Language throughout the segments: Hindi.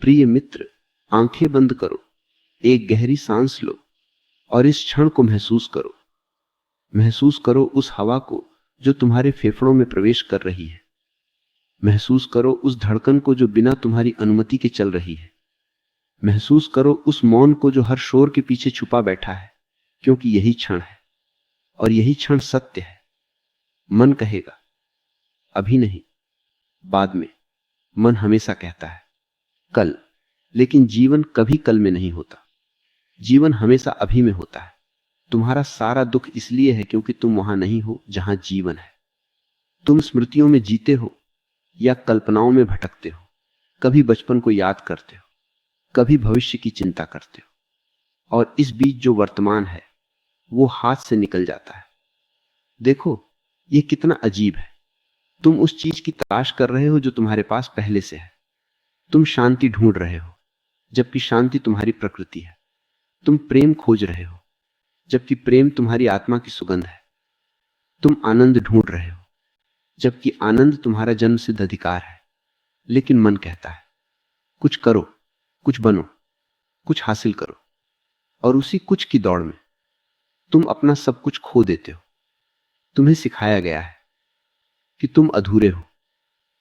प्रिय मित्र, आंखें बंद करो, एक गहरी सांस लो और इस क्षण को महसूस करो। महसूस करो उस हवा को जो तुम्हारे फेफड़ों में प्रवेश कर रही है। महसूस करो उस धड़कन को जो बिना तुम्हारी अनुमति के चल रही है। महसूस करो उस मौन को जो हर शोर के पीछे छुपा बैठा है, क्योंकि यही क्षण है और यही क्षण सत्य है। मन कहेगा अभी नहीं, बाद में। मन हमेशा कहता है कल, लेकिन जीवन कभी कल में नहीं होता। जीवन हमेशा अभी में होता है। तुम्हारा सारा दुख इसलिए है क्योंकि तुम वहां नहीं हो जहां जीवन है। तुम स्मृतियों में जीते हो या कल्पनाओं में भटकते हो। कभी बचपन को याद करते हो, कभी भविष्य की चिंता करते हो, और इस बीच जो वर्तमान है वो हाथ से निकल जाता है। देखो, ये कितना अजीब है। तुम उस चीज की तलाश कर रहे हो जो तुम्हारे पास पहले से है। तुम शांति ढूंढ रहे हो, जबकि शांति तुम्हारी प्रकृति है। तुम प्रेम खोज रहे हो, जबकि प्रेम तुम्हारी आत्मा की सुगंध है। तुम आनंद ढूंढ रहे हो, जबकि आनंद तुम्हारा जन्म सिद्ध अधिकार है। लेकिन मन कहता है कुछ करो, कुछ बनो, कुछ हासिल करो, और उसी कुछ की दौड़ में तुम अपना सब कुछ खो देते हो। तुम्हें सिखाया गया है कि तुम अधूरे हो,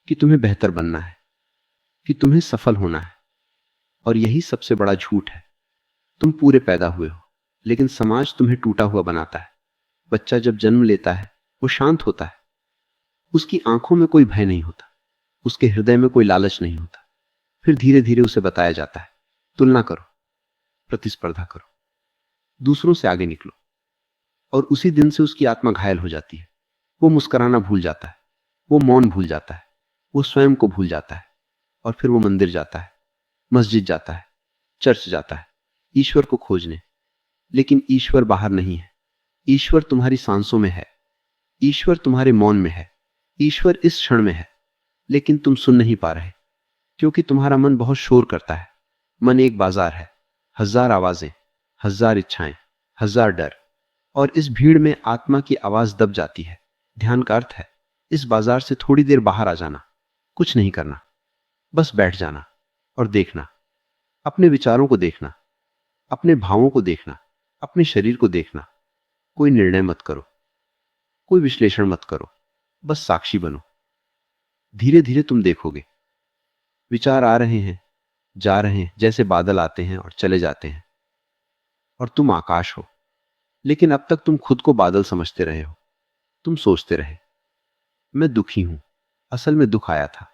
कि तुम्हें बेहतर बनना है, कि तुम्हें सफल होना है, और यही सबसे बड़ा झूठ है। तुम पूरे पैदा हुए हो, लेकिन समाज तुम्हें टूटा हुआ बनाता है। बच्चा जब जन्म लेता है वो शांत होता है। उसकी आंखों में कोई भय नहीं होता, उसके हृदय में कोई लालच नहीं होता। फिर धीरे धीरे उसे बताया जाता है तुलना करो, प्रतिस्पर्धा करो, दूसरों से आगे निकलो, और उसी दिन से उसकी आत्मा घायल हो जाती है। वो मुस्कुराना भूल जाता है, वो मौन भूल जाता है, वो स्वयं को भूल जाता है, और फिर वो मंदिर जाता है, मस्जिद जाता है, चर्च जाता है, ईश्वर को खोजने। लेकिन ईश्वर बाहर नहीं है। ईश्वर तुम्हारी सांसों में है, ईश्वर तुम्हारे मौन में है, ईश्वर इस क्षण में है। लेकिन तुम सुन नहीं पा रहे, क्योंकि तुम्हारा मन बहुत शोर करता है। मन एक बाजार है, हजार आवाजें, हजार इच्छाएं, हजार डर, और इस भीड़ में आत्मा की आवाज दब जाती है। ध्यान का अर्थ है इस बाजार से थोड़ी देर बाहर आ जाना, कुछ नहीं करना, बस बैठ जाना और देखना। अपने विचारों को देखना, अपने भावों को देखना, अपने शरीर को देखना। कोई निर्णय मत करो, कोई विश्लेषण मत करो, बस साक्षी बनो। धीरे धीरे तुम देखोगे विचार आ रहे हैं, जा रहे हैं, जैसे बादल आते हैं और चले जाते हैं, और तुम आकाश हो। लेकिन अब तक तुम खुद को बादल समझते रहे हो। तुम सोचते रहे मैं दुखी हूं, असल में दुख आया था।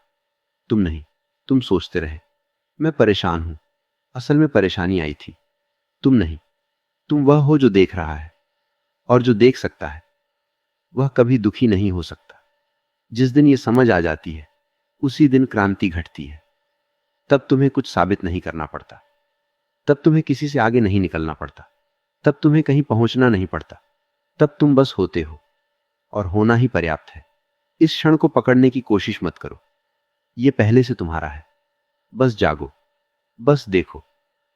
तुम नहीं, तुम सोचते रहे मैं परेशान हूं, असल में परेशानी आई थी। तुम नहीं, तुम वह हो जो देख रहा है, और जो देख सकता है वह कभी दुखी नहीं हो सकता। जिस दिन यह समझ आ जाती है उसी दिन क्रांति घटती है। तब तुम्हें कुछ साबित नहीं करना पड़ता, तब तुम्हें किसी से आगे नहीं निकलना पड़ता, तब तुम्हें कहीं पहुंचना नहीं पड़ता। तब तुम बस होते हो, और होना ही पर्याप्त है। इस क्षण को पकड़ने की कोशिश मत करो, यह पहले से तुम्हारा है। बस जागो, बस देखो,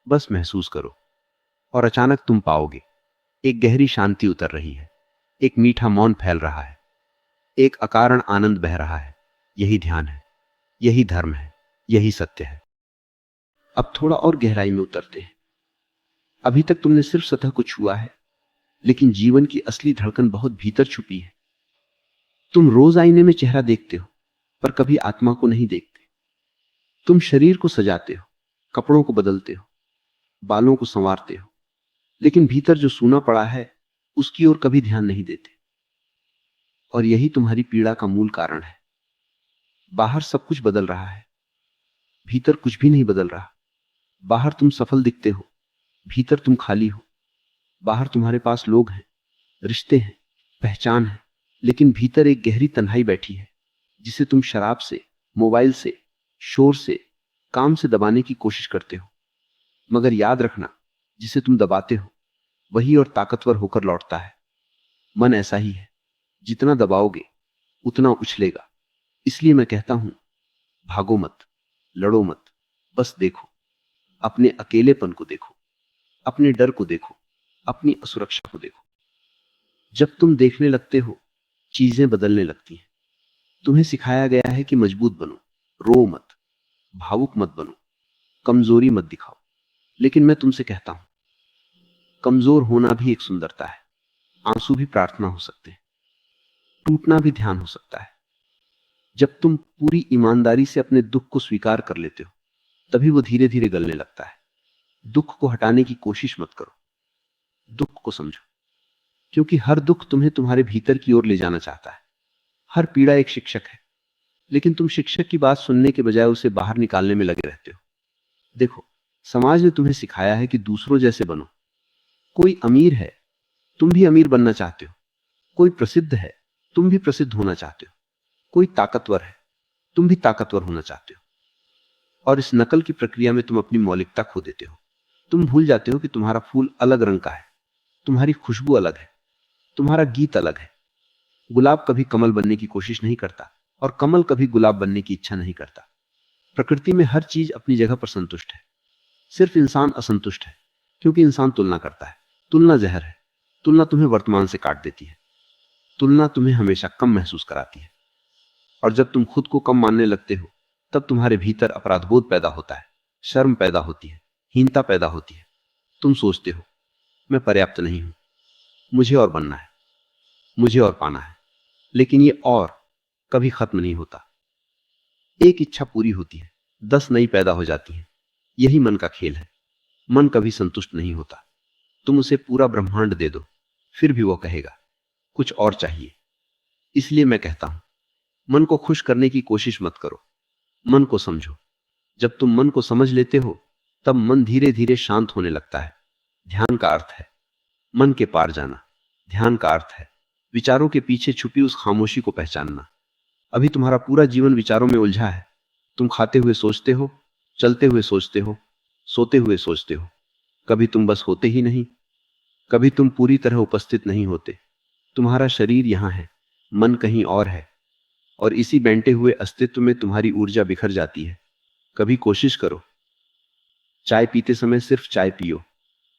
बस महसूस करो, और अचानक तुम पाओगे एक गहरी शांति उतर रही है, एक मीठा मौन फैल रहा है, एक अकारण आनंद बह रहा है। यही ध्यान है, यही धर्म है, यही सत्य है। अब थोड़ा और गहराई में उतरते हैं। अभी तक तुमने सिर्फ सतह को छुआ है, लेकिन जीवन की असली धड़कन बहुत भीतर छुपी है। तुम रोज आईने में चेहरा देखते हो, पर कभी आत्मा को नहीं देखते। तुम शरीर को सजाते हो, कपड़ों को बदलते हो, बालों को संवारते हो, लेकिन भीतर जो सूना पड़ा है उसकी ओर कभी ध्यान नहीं देते। और यही तुम्हारी पीड़ा का मूल कारण है। बाहर सब कुछ बदल रहा है, भीतर कुछ भी नहीं बदल रहा। बाहर तुम सफल दिखते हो, भीतर तुम खाली हो। बाहर तुम्हारे पास लोग हैं, रिश्ते हैं, पहचान है, लेकिन भीतर एक गहरी तन्हाई बैठी है, जिसे तुम शराब से, मोबाइल से, शोर से, काम से दबाने की कोशिश करते हो। मगर याद रखना, जिसे तुम दबाते हो वही और ताकतवर होकर लौटता है। मन ऐसा ही है, जितना दबाओगे उतना उछलेगा। इसलिए मैं कहता हूं, भागो मत, लड़ो मत, बस देखो। अपने अकेलेपन को देखो, अपने डर को देखो, अपनी असुरक्षा को देखो। जब तुम देखने लगते हो चीजें बदलने लगती हैं। तुम्हें सिखाया गया है कि मजबूत बनो, रो मत, भावुक मत बनो, कमजोरी मत दिखाओ। लेकिन मैं तुमसे कहता हूं, कमजोर होना भी एक सुंदरता है। आंसू भी प्रार्थना हो सकते हैं, टूटना भी ध्यान हो सकता है। जब तुम पूरी ईमानदारी से अपने दुख को स्वीकार कर लेते हो, तभी वो धीरे धीरे गलने लगता है। दुख को हटाने की कोशिश मत करो, दुख को समझो, क्योंकि हर दुख तुम्हें तुम्हारे भीतर की ओर ले जाना चाहता है। हर पीड़ा एक शिक्षक है, लेकिन तुम शिक्षक की बात सुनने के बजाय उसे बाहर निकालने में लगे रहते हो। देखो, समाज ने तुम्हें सिखाया है कि दूसरों जैसे बनो। कोई अमीर है, तुम भी अमीर बनना चाहते हो। कोई प्रसिद्ध है, तुम भी प्रसिद्ध होना चाहते हो। कोई ताकतवर है, तुम भी ताकतवर होना चाहते हो। और इस नकल की प्रक्रिया में तुम अपनी मौलिकता खो देते हो। तुम भूल जाते हो कि तुम्हारा फूल अलग रंग का है, तुम्हारी खुशबू अलग है, तुम्हारा गीत अलग है। गुलाब कभी कमल बनने की कोशिश नहीं करता, और कमल कभी गुलाब बनने की इच्छा नहीं करता। प्रकृति में हर चीज अपनी जगह पर संतुष्ट है। सिर्फ इंसान असंतुष्ट है, क्योंकि इंसान तुलना करता है। तुलना जहर है। तुलना तुम्हें वर्तमान से काट देती है। तुलना तुम्हें हमेशा कम महसूस कराती है। और जब तुम खुद को कम मानने लगते हो, तब तुम्हारे भीतर अपराधबोध पैदा होता है, शर्म पैदा होती है, हीनता पैदा होती है। तुम सोचते हो, मैं पर्याप्त नहीं हूं, मुझे और बनना है, मुझे और पाना है। लेकिन ये और कभी खत्म नहीं होता। एक इच्छा पूरी होती है, 10 नई पैदा हो जाती हैं। यही मन का खेल है। मन कभी संतुष्ट नहीं होता। तुम उसे पूरा ब्रह्मांड दे दो, फिर भी वो कहेगा कुछ और चाहिए। इसलिए मैं कहता हूं, मन को खुश करने की कोशिश मत करो, मन को समझो। जब तुम मन को समझ लेते हो, तब मन धीरे धीरे शांत होने लगता है। ध्यान का अर्थ है मन के पार जाना। ध्यान का अर्थ है विचारों के पीछे छुपी उस खामोशी को पहचानना। अभी तुम्हारा पूरा जीवन विचारों में उलझा है। तुम खाते हुए सोचते हो, चलते हुए सोचते हो, सोते हुए सोचते हो। कभी तुम बस होते ही नहीं, कभी तुम पूरी तरह उपस्थित नहीं होते। तुम्हारा शरीर यहां है, मन कहीं और है, और इसी बैठे हुए अस्तित्व में तुम्हारी ऊर्जा बिखर जाती है। कभी कोशिश करो, चाय पीते समय सिर्फ चाय पियो,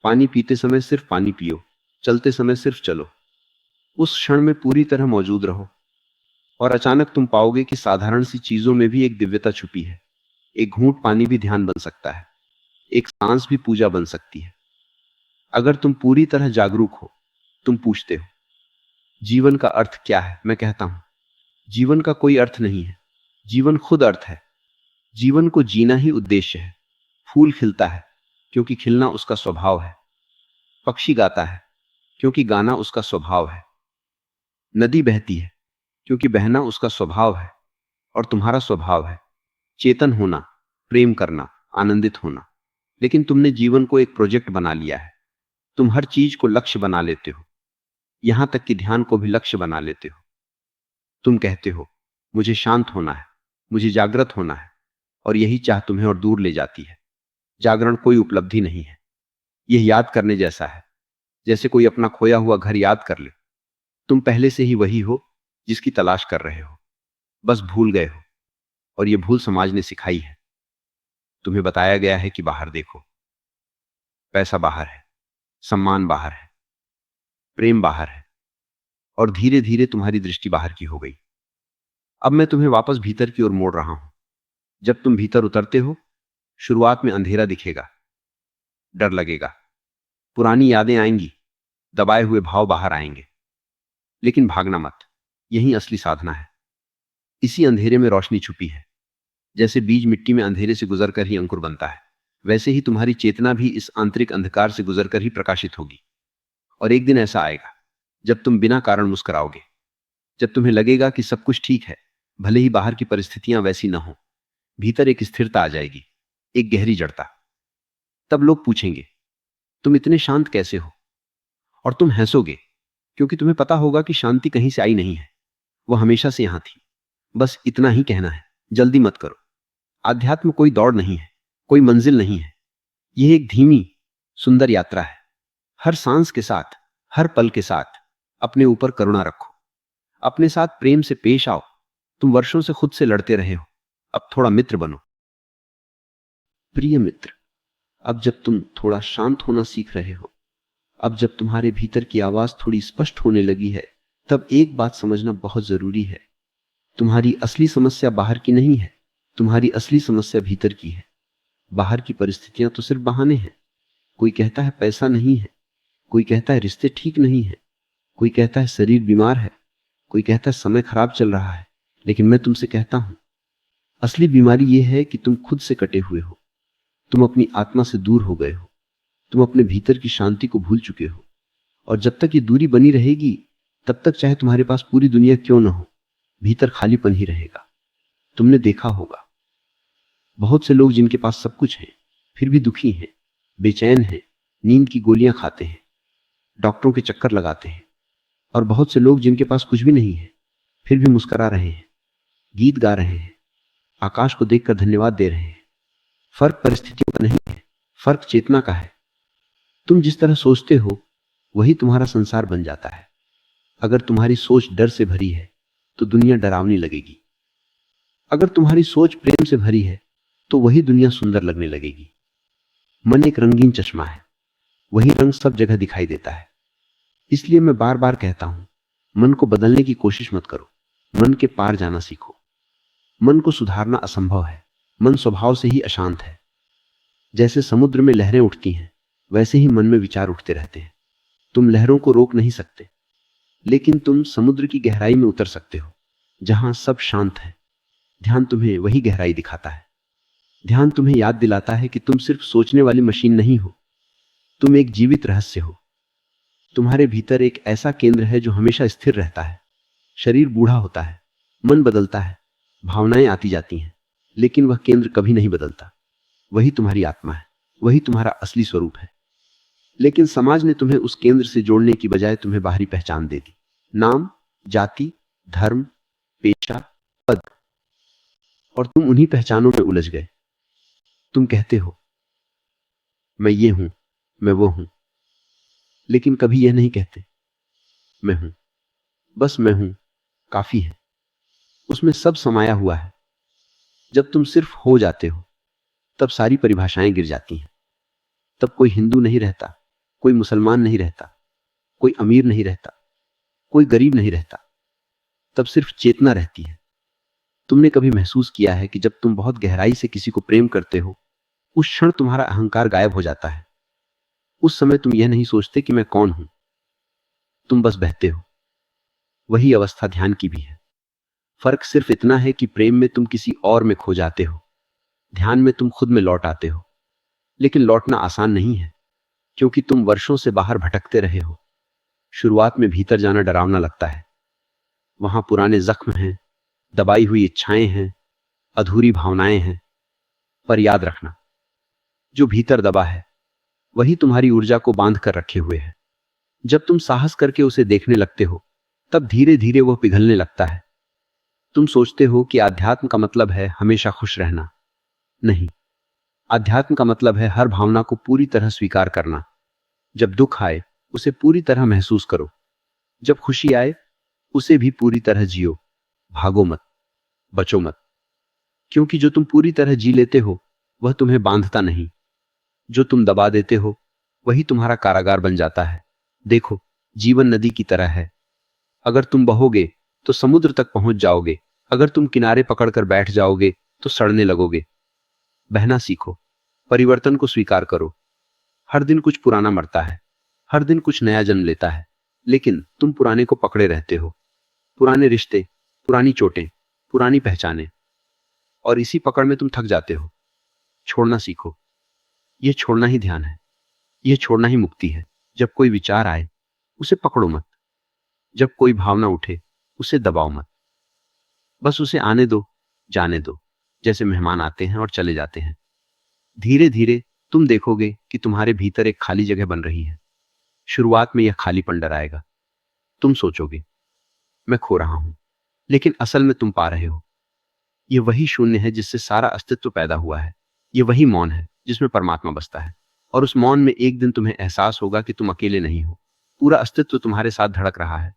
पानी पीते समय सिर्फ पानी पियो, चलते समय सिर्फ चलो। उस क्षण में पूरी तरह मौजूद रहो, और अचानक तुम पाओगे कि साधारण सी चीजों में भी एक दिव्यता छुपी है। एक घूंट पानी भी ध्यान बन सकता है, एक सांस भी पूजा बन सकती है। अगर तुम पूरी तरह जागरूक हो, तुम पूछते हो, जीवन का अर्थ क्या है? मैं कहता हूं, जीवन का कोई अर्थ नहीं है, जीवन खुद अर्थ है। जीवन को जीना ही उद्देश्य है। फूल खिलता है क्योंकि खिलना उसका स्वभाव है। पक्षी गाता है क्योंकि गाना उसका स्वभाव है। नदी बहती है क्योंकि बहना उसका स्वभाव है। और तुम्हारा स्वभाव है चेतन होना, प्रेम करना, आनंदित होना। लेकिन तुमने जीवन को एक प्रोजेक्ट बना लिया है। तुम हर चीज को लक्ष्य बना लेते हो, यहां तक कि ध्यान को भी लक्ष्य बना लेते हो। तुम कहते हो, मुझे शांत होना है, मुझे जागृत होना है, और यही चाह तुम्हें और दूर ले जाती है। जागरण कोई उपलब्धि नहीं है। यह याद करने जैसा है, जैसे कोई अपना खोया हुआ घर याद कर ले। तुम पहले से ही वही हो जिसकी तलाश कर रहे हो, बस भूल गए हो। और यह भूल समाज ने सिखाई है। तुम्हें बताया गया है कि बाहर देखो, पैसा बाहर है, सम्मान बाहर है, प्रेम बाहर है, और धीरे धीरे तुम्हारी दृष्टि बाहर की हो गई। अब मैं तुम्हें वापस भीतर की ओर मोड़ रहा हूं। जब तुम भीतर उतरते हो, शुरुआत में अंधेरा दिखेगा, डर लगेगा, पुरानी यादें आएंगी, दबाए हुए भाव बाहर आएंगे। लेकिन भागना मत, यही असली साधना है। इसी अंधेरे में रोशनी छुपी है। जैसे बीज मिट्टी में अंधेरे से गुजरकर ही अंकुर बनता है, वैसे ही तुम्हारी चेतना भी इस आंतरिक अंधकार से गुजरकर ही प्रकाशित होगी। और एक दिन ऐसा आएगा जब तुम बिना कारण मुस्कुराओगे, जब तुम्हें लगेगा कि सब कुछ ठीक है, भले ही बाहर की परिस्थितियां वैसी न हो। भीतर एक स्थिरता आ जाएगी, एक गहरी जड़ता। तब लोग पूछेंगे, तुम इतने शांत कैसे हो? और तुम हंसोगे, क्योंकि तुम्हें पता होगा कि शांति कहीं से आई नहीं है, वो हमेशा से यहां थी। बस इतना ही कहना है, जल्दी मत करो। आध्यात्म कोई दौड़ नहीं है, कोई मंजिल नहीं है। यह एक धीमी सुंदर यात्रा है। हर सांस के साथ, हर पल के साथ अपने ऊपर करुणा रखो, अपने साथ प्रेम से पेश आओ। तुम वर्षों से खुद से लड़ते रहे हो, अब थोड़ा मित्र बनो। प्रिय मित्र, अब जब तुम थोड़ा शांत होना सीख रहे हो, अब जब तुम्हारे भीतर की आवाज थोड़ी स्पष्ट होने लगी है, तब एक बात समझना बहुत जरूरी है। तुम्हारी असली समस्या बाहर की नहीं है, तुम्हारी असली समस्या भीतर की है। बाहर की परिस्थितियां तो सिर्फ बहाने हैं। कोई कहता है पैसा नहीं है, कोई कहता है रिश्ते ठीक नहीं है, कोई कहता है शरीर बीमार है, कोई कहता है समय खराब चल रहा है। लेकिन मैं तुमसे कहता हूं, असली बीमारी यह है कि तुम खुद से कटे हुए हो, तुम अपनी आत्मा से दूर हो गए हो, तुम अपने भीतर की शांति को भूल चुके हो। और जब तक ये दूरी बनी रहेगी, तब तक चाहे तुम्हारे पास पूरी दुनिया क्यों न हो, भीतर खालीपन ही रहेगा। तुमने देखा होगा, बहुत से लोग जिनके पास सब कुछ है फिर भी दुखी हैं, बेचैन हैं, नींद की गोलियां खाते हैं, डॉक्टरों के चक्कर लगाते हैं। और बहुत से लोग जिनके पास कुछ भी नहीं है फिर भी मुस्कुरा रहे हैं, गीत गा रहे हैं, आकाश को देखकर धन्यवाद दे रहे हैं। फर्क परिस्थितियों का नहीं है, फर्क चेतना का है। तुम जिस तरह सोचते हो वही तुम्हारा संसार बन जाता है। अगर तुम्हारी सोच डर से भरी है तो दुनिया डरावनी लगेगी। अगर तुम्हारी सोच प्रेम से भरी है तो वही दुनिया सुंदर लगने लगेगी। मन एक रंगीन चश्मा है, वही रंग सब जगह दिखाई देता है। इसलिए मैं बार बार कहता हूं, मन को बदलने की कोशिश मत करो, मन के पार जाना सीखो। मन को सुधारना असंभव है, मन स्वभाव से ही अशांत है। जैसे समुद्र में लहरें उठती हैं, वैसे ही मन में विचार उठते रहते हैं। तुम लहरों को रोक नहीं सकते, लेकिन तुम समुद्र की गहराई में उतर सकते हो, जहां सब शांत है। ध्यान तुम्हें वही गहराई दिखाता है। ध्यान तुम्हें याद दिलाता है कि तुम सिर्फ सोचने वाली मशीन नहीं हो, तुम एक जीवित रहस्य हो। तुम्हारे भीतर एक ऐसा केंद्र है जो हमेशा स्थिर रहता है। शरीर बूढ़ा होता है, मन बदलता है, भावनाएं आती जाती हैं, लेकिन वह केंद्र कभी नहीं बदलता। वही तुम्हारी आत्मा है, वही तुम्हारा असली स्वरूप है। लेकिन समाज ने तुम्हें उस केंद्र से जोड़ने की बजाय तुम्हें बाहरी पहचान दे दी। नाम, जाति, धर्म, पेशा, पद, और तुम उन्हीं पहचानों में उलझ गए। तुम कहते हो, मैं ये हूं, मैं वो हूं, लेकिन कभी यह नहीं कहते, मैं हूं, बस मैं हूं काफी है। उसमें सब समाया हुआ है। जब तुम सिर्फ हो जाते हो, तब सारी परिभाषाएं गिर जाती हैं। तब कोई हिंदू नहीं रहता, कोई मुसलमान नहीं रहता, कोई अमीर नहीं रहता, कोई गरीब नहीं रहता। तब सिर्फ चेतना रहती है। तुमने कभी महसूस किया है कि जब तुम बहुत गहराई से किसी को प्रेम करते हो, उस क्षण तुम्हारा अहंकार गायब हो जाता है। उस समय तुम यह नहीं सोचते कि मैं कौन हूं, तुम बस बहते हो। वही अवस्था ध्यान की भी है। फर्क सिर्फ इतना है कि प्रेम में तुम किसी और में खो जाते हो, ध्यान में तुम खुद में लौट आते हो। लेकिन लौटना आसान नहीं है, क्योंकि तुम वर्षों से बाहर भटकते रहे हो। शुरुआत में भीतर जाना डरावना लगता है। वहां पुराने जख्म हैं, दबाई हुई इच्छाएं हैं, अधूरी भावनाएं हैं। पर याद रखना, जो भीतर दबा है वही तुम्हारी ऊर्जा को बांध कर रखे हुए है। जब तुम साहस करके उसे देखने लगते हो, तब धीरे धीरे वह पिघलने लगता है। तुम सोचते हो कि आध्यात्म का मतलब है हमेशा खुश रहना। नहीं, आध्यात्म का मतलब है हर भावना को पूरी तरह स्वीकार करना। जब दुख आए उसे पूरी तरह महसूस करो, जब खुशी आए उसे भी पूरी तरह जियो। भागो मत, बचो मत, क्योंकि जो तुम पूरी तरह जी लेते हो वह तुम्हें बांधता नहीं। जो तुम दबा देते हो वही तुम्हारा कारागार बन जाता है। देखो, जीवन नदी की तरह है। अगर तुम बहोगे तो समुद्र तक पहुंच जाओगे, अगर तुम किनारे पकड़कर बैठ जाओगे तो सड़ने लगोगे। बहना सीखो, परिवर्तन को स्वीकार करो। हर दिन कुछ पुराना मरता है, हर दिन कुछ नया जन्म लेता है, लेकिन तुम पुराने को पकड़े रहते हो। पुराने रिश्ते, पुरानी चोटें, पुरानी पहचानें, और इसी पकड़ में तुम थक जाते हो। छोड़ना सीखो। यह छोड़ना ही ध्यान है, यह छोड़ना ही मुक्ति है। जब कोई विचार आए उसे पकड़ो मत, जब कोई भावना उठे उसे दबाओ मत। बस उसे आने दो, जाने दो, जैसे मेहमान आते हैं और चले जाते हैं। धीरे धीरे तुम देखोगे कि तुम्हारे भीतर एक खाली जगह बन रही है। शुरुआत में यह खालीपन डराएगा। तुम सोचोगे, मैं खो रहा हूं, लेकिन असल में तुम पा रहे हो। यह वही शून्य है जिससे सारा अस्तित्व पैदा हुआ है। यह वही मौन है जिसमें परमात्मा बसता है। और उस मौन में एक दिन तुम्हें एहसास होगा कि तुम अकेले नहीं हो। पूरा अस्तित्व तुम्हारे साथ धड़क रहा है।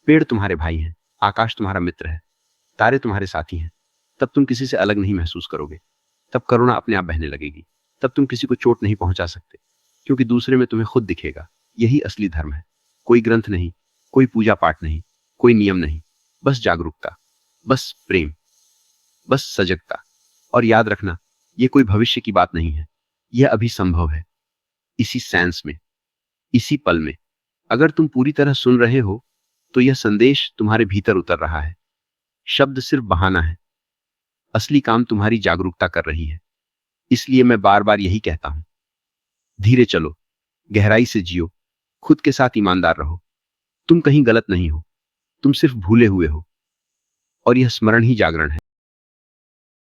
पेड़ तुम्हारे भाई हैं, आकाश तुम्हारा मित्र है, तारे तुम्हारे साथी हैं। तब तुम किसी से अलग नहीं महसूस करोगे। तब करुणा अपने आप बहने लगेगी। तब तुम किसी को चोट नहीं पहुंचा सकते, क्योंकि दूसरे में तुम्हें खुद दिखेगा। यही असली धर्म है। कोई ग्रंथ नहीं, कोई पूजा पाठ नहीं, कोई नियम नहीं, बस जागरूकता, बस प्रेम, बस सजगता। और याद रखना, यह कोई भविष्य की बात नहीं है, यह अभी संभव है, इसी सेंस में, इसी पल में। अगर तुम पूरी तरह सुन रहे हो तो यह संदेश तुम्हारे भीतर उतर रहा है। शब्द सिर्फ बहाना है, असली काम तुम्हारी जागरूकता कर रही है। इसलिए मैं बार बार यही कहता हूं, धीरे चलो, गहराई से जियो, खुद के साथ ईमानदार रहो। तुम कहीं गलत नहीं हो, तुम सिर्फ भूले हुए हो, और यह स्मरण ही जागरण है।